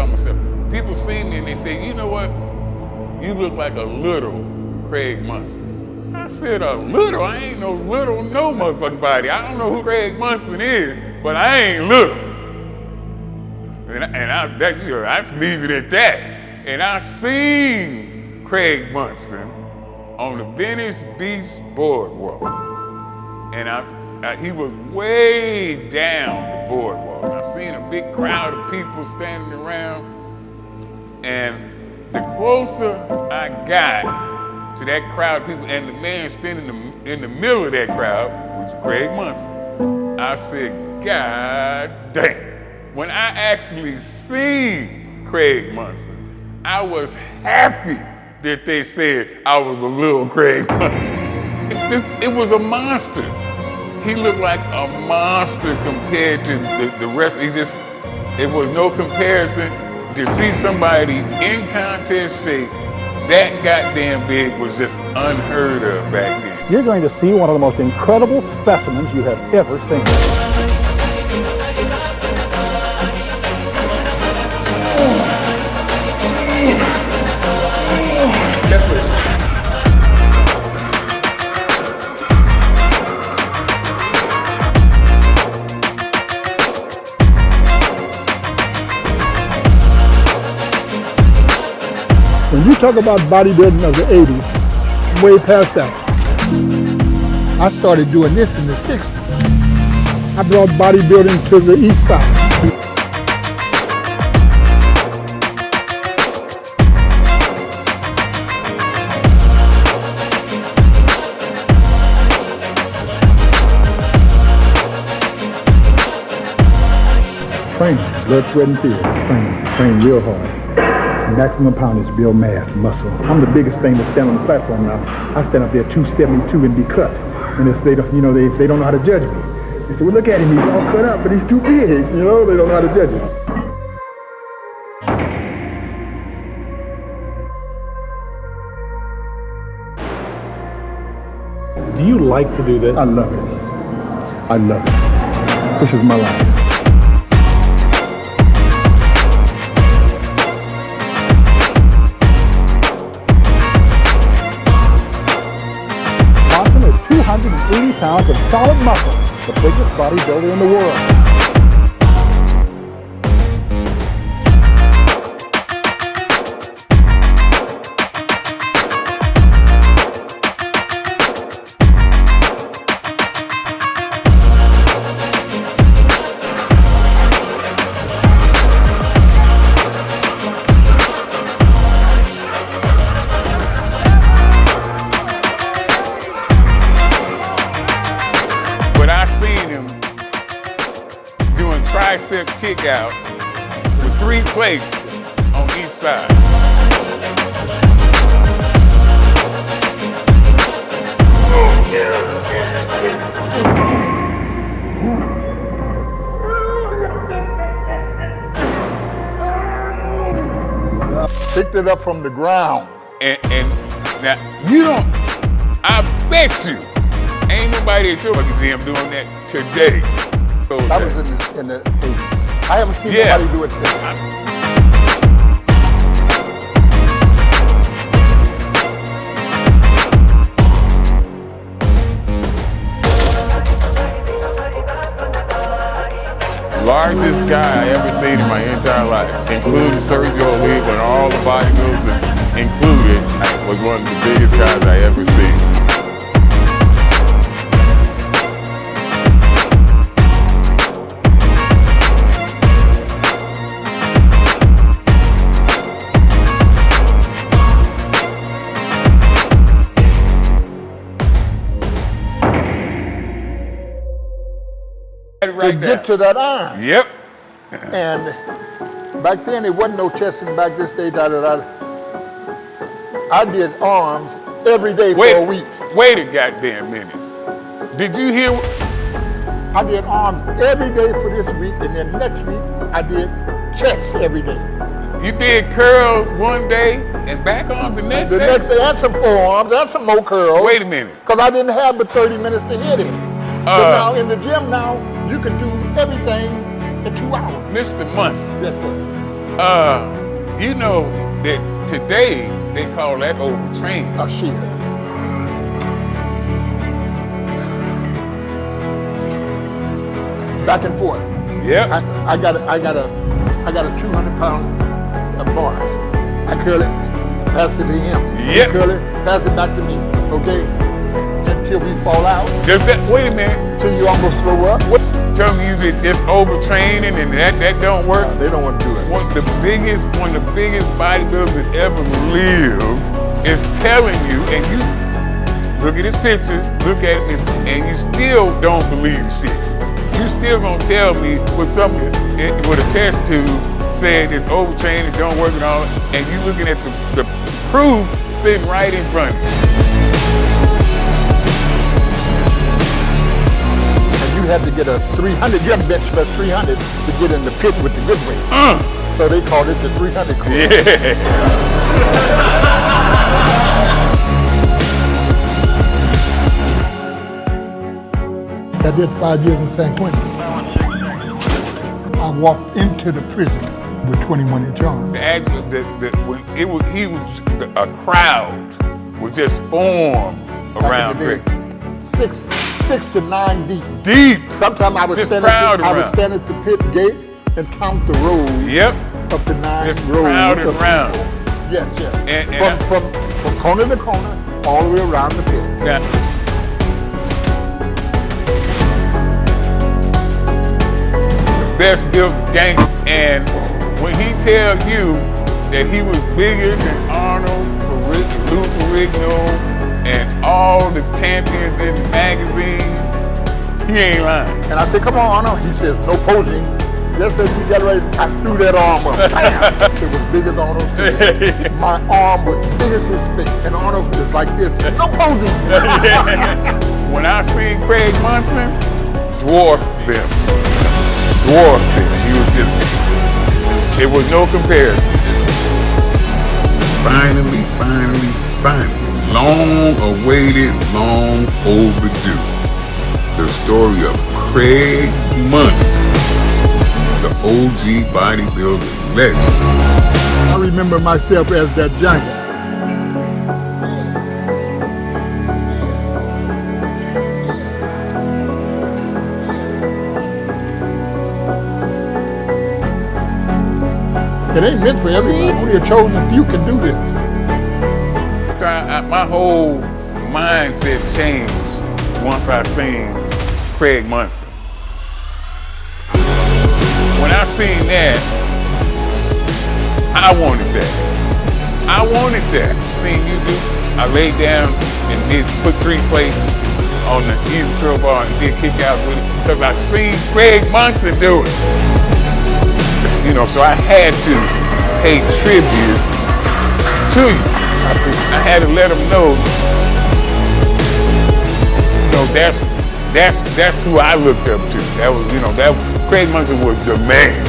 about myself. People see me and they say, you know what? You look like a little Craig Monson. I said, a little? I ain't no little, no motherfucking body. I don't know who Craig Monson is, but I ain't little. And I leave it at that. And I seen Craig Monson on the Venice Beach boardwalk. And he was way down the boardwalk. I seen a big crowd of people standing around. And the closer I got to that crowd of people, and the man standing in the middle of that crowd, which is Craig Monson, I said, God damn. When I actually seen Craig Monson, I was happy that they said I was a little Craig Monson. It was a monster. He looked like a monster compared to the rest. It was no comparison. To see somebody in contest shape that goddamn big was just unheard of back then. You're going to see one of the most incredible specimens you have ever seen. That's it. When you talk about bodybuilding of the 80s, way past that. I started doing this in the 60s. I brought bodybuilding to the east side. Training, blood, sweat, and tears. Train real hard. Maximum poundage, build mass, muscle. I'm the biggest thing to stand on the platform now. I stand up there 272 and be cut. And if they don't, they don't know how to judge me. They say, well, look at him, he's all cut up, but he's too big. They don't know how to judge him. Do you like to do this? I love it. I love it. This is my life. Monson is 280 pounds of solid muscle, the biggest bodybuilder in the world. Tricep kickouts with 3 plates on each side. Picked it up from the ground. And now, you don't, I bet you, ain't nobody at your gym doing that today. That was in the 80s. I haven't seen nobody do it since. Largest guy I ever seen in my entire life, including Sergio Oliva and all the bodybuilders included, was one of the biggest guys I ever seen. To get to that iron. Yep. And back then, there wasn't no chesting back this day. I did arms every day for a week. Wait a goddamn minute. Did you hear? I did arms every day for this week, and then next week, I did chest every day. You did curls one day and back arms the next day? The next day, and some forearms, and some more curls. Wait a minute. Because I didn't have but 30 minutes to hit it. But now in the gym now, you can do everything in 2 hours. Mr. Monson. Yes, sir. You know that today they call that overtraining. Oh, shit. Back and forth. Yep. I got a 200-pound bar. I curl it, pass it to him. Yep. He curl it, pass it back to me. Okay. Until we fall out. Wait a minute. Till you almost throw up. What? Tell me you did this overtraining and that don't work? They don't want to do it. One of the biggest bodybuilders that ever lived is telling you, and you look at his pictures, look at him, and you still don't believe shit. You still gonna tell me with something with a test tube saying it's overtraining, it don't work and all, and you looking at the proof sitting right in front of you. You had to get a 300, you had to bench about 300 to get in the pit with the good weight. So they called it the 300 club. Yeah. I did 5 years in San Quentin. I walked into the prison with 21-inch arms. A crowd would just form around Craig. 6 to 9 deep. Deep. Sometimes I would stand at the pit gate and count the rows. Yep. Up to 9 just rows. Crowded around. Yes. From corner to corner, all the way around the pit. Yeah. The best built gangster, and when he tell you that he was bigger than Arnold, Lou Ferrigno, and all the champions in the magazine, he ain't lying. And I said, come on, Arnold. He says, no posing. Just as we got ready, I threw that arm up. Bam! It was big as Arnold's face. My arm was big as his face. And Arnold was like this, no posing. When I seen Craig Monson, dwarfed them. He was just, it was no comparison. Finally. Long awaited, long overdue. The story of Craig Monson, the OG bodybuilder legend. I remember myself as that giant. It ain't meant for everybody. Only a chosen few can do this. My whole mindset changed once I seen Craig Monson. When I seen that, I wanted that. Seeing you do, I laid down and put 3 plates on the easy curl bar and did kickouts with it because I seen Craig Monson do it. You know, so I had to pay tribute to you. I had to let them know, that's who I looked up to. That was, Craig Monson was the man.